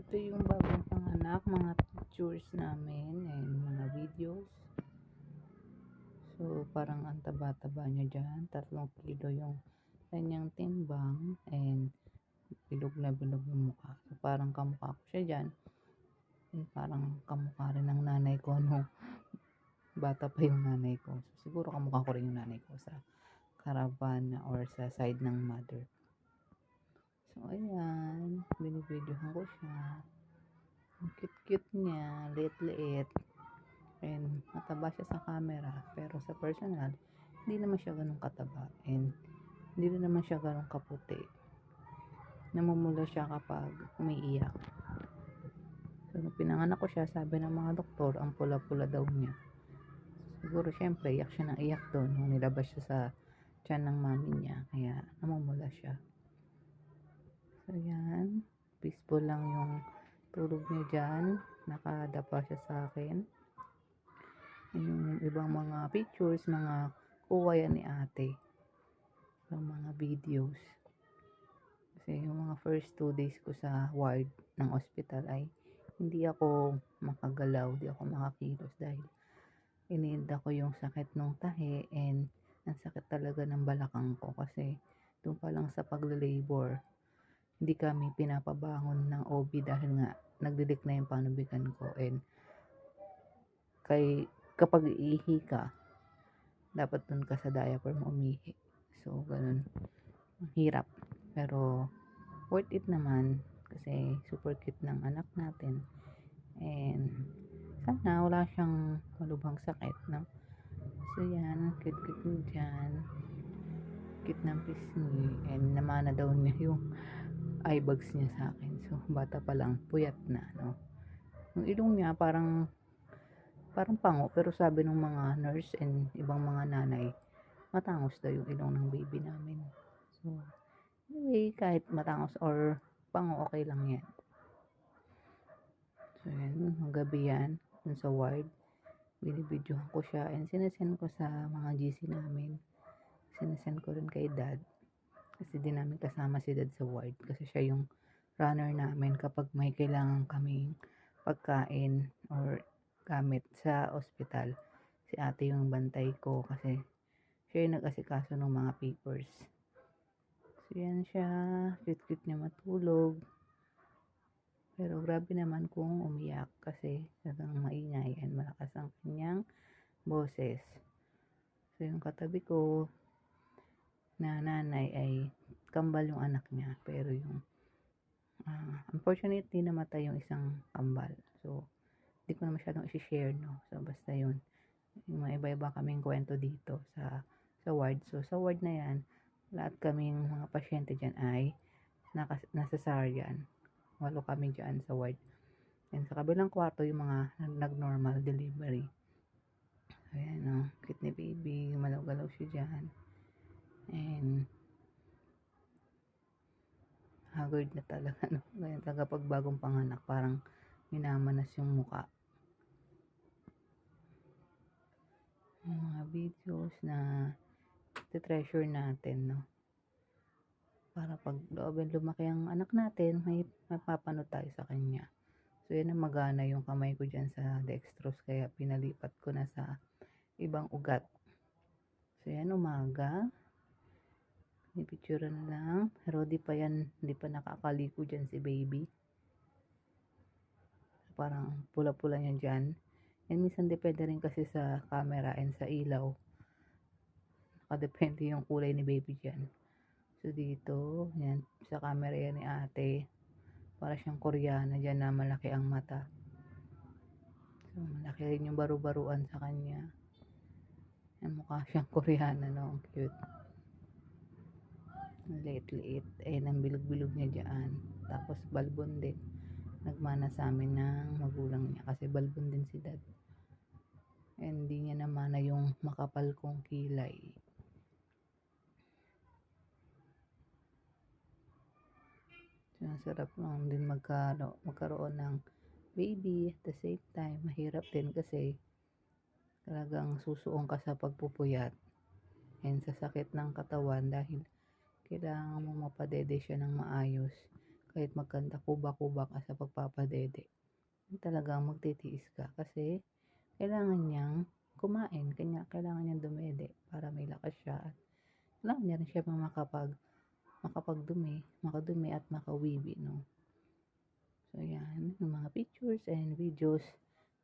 Ito yung bagong panganak, mga pictures namin and mga videos. So, parang ang taba-taba niya dyan. 3 kilo yung kanyang timbang and bilog na bilog yung mukha. So, parang kamukha ko siya dyan. And parang kamukha rin ng nanay ko nung bata pa yung nanay ko. So, siguro kamukha ko rin yung nanay ko sa caravan or sa side ng mother. So, ayan. Binibidyohan ko siya. Ang cute-cute niya. Liit-liit. And mataba siya sa camera. Pero sa personal, hindi naman siya ganun kataba. And hindi rin naman siya ganun kaputi. Namumula siya kapag umiiyak. So, nung pinanganak ko siya, sabi ng mga doktor, ang pula-pula daw niya. Siguro, syempre, iyak siya ng iyak doon nung nilabas siya sa tiyan ng mami niya. Kaya, namumula siya. So, yan. Peaceful lang yung tulog niya dyan. Nakadapa siya sa akin. Yung ibang mga pictures, mga kuha yan ni ate. Yung mga videos. Kasi yung mga first 2 days ko sa ward ng hospital ay hindi ako makagalaw, hindi ako makakilos dahil iniinda ko yung sakit ng tahi and ang sakit talaga ng balakang ko kasi doon pa lang sa pagle-labor hindi kami pinapabangon ng OB dahil nga nagdidik na yung panubigan ko and kapag iihi ka dapat dun ka sa diaper mo umihi. So, ganun. Hirap. Pero, worth it naman. Kasi, super cute ng anak natin. And, sana wala siyang malubhang sakit, no? So, yan. Cute-cute niya dyan. Cute ng pisngi. And, namana daw niya yung eye bags niya sa akin. So, bata pa lang, puyat na, no? Yung ilong niya, parang pango, pero sabi ng mga nurse and ibang mga nanay, matangos daw yung ilong ng baby namin. So, anyway, kahit matangos or pango, okay lang yan. So, yan, gabi yan, dun sa ward, binibidyohan ko siya and sinesend ko sa mga GC namin. Sinesend ko rin kay dad, kasi di namin kasama si dad sa ward, kasi siya yung runner namin kapag may kailangan kaming pagkain or gamit sa ospital. Si ate yung bantay ko kasi siya yung nag-asikaso ng mga papers. So, yan siya. Cute-cute niya matulog. Pero grabe naman kung umiyak kasi talagang maingay and malakas ang kanyang boses. So, yung katabi ko na nanay ay kambal yung anak niya. Pero yung unfortunately namatay yung isang kambal. So, hindi ko na masyadong isi-share, no? So, basta yun. Yung mga iba-iba kaming kwento dito sa ward. So, sa ward na yan, lahat kaming mga pasyente dyan ay nasa-cesarean. 8 kami dyan sa ward. And sa kabilang kwarto, yung mga nag-normal delivery. Ayan, no? Cute ni baby. Malaw-galaw siya dyan. And haggard na talaga, no? Ganyan talaga pag bagong panganak. Parang minamanas yung muka. Yung mga videos na treasure natin, no? Para pag lumaki ang anak natin, may mapapanood tayo sa kanya. So, yan ang magana yung kamay ko dyan sa dextrose, kaya pinalipat ko na sa ibang ugat. So, yan, umaga. Pipicture na lang. Pero di pa nakakaliko dyan si baby. Parang pula-pula niya dyan. And minsan depende rin kasi sa camera and sa ilaw. Nakadepende yung kulay ni baby dyan. So, dito, yan, sa camera yan ni ate. Para siyang Koreana dyan na malaki ang mata. So, malaki rin yung baru-baruan sa kanya. Yan, mukha siyang Koreana, no? Ang cute. Liit-liit. Ang bilog-bilog niya dyan. Tapos, balbon din. Nagmana sa amin ng magulang niya. Kasi balbon din si dad. And hindi niya namana yung makapal kong kilay. So, sarap lang din magkaroon ng baby at the same time. Mahirap din kasi talagang susuong ka sa pagpupuyat and sa sakit ng katawan dahil kailangan mo mapadede siya ng maayos kahit magkanda kuba-kuba ka sa pagpapadede, talagang magtitiis ka kasi kailangan niyang kumain, kailangan niyang dumede para may lakas siya at kailangan niya rin siyempre makadumi at makawiwi 'no. So 'yan, yung mga pictures and videos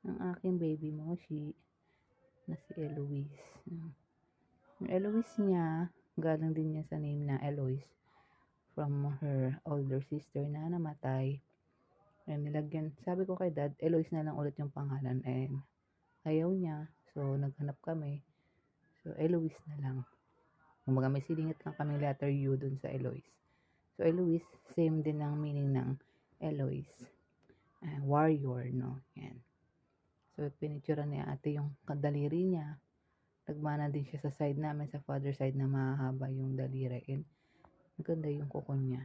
ng aking baby moshi na si Eloise. Yung Eloise niya, galing din yan sa name na Eloise from her older sister na namatay. And nilagyan, sabi ko kay dad, Eloise na lang ulit yung pangalan and ayaw niya. So naghanap kami. So Eloise na lang. Kumbaga may silingit lang kaming letter U dun sa Eloise. So Eloise, same din ang meaning ng Eloise. Warrior, no? Yan. So pinicturean ni ate yung daliri niya. Nagmana din siya sa side namin, sa father side na mahaba yung daliri. And maganda yung kuko niya.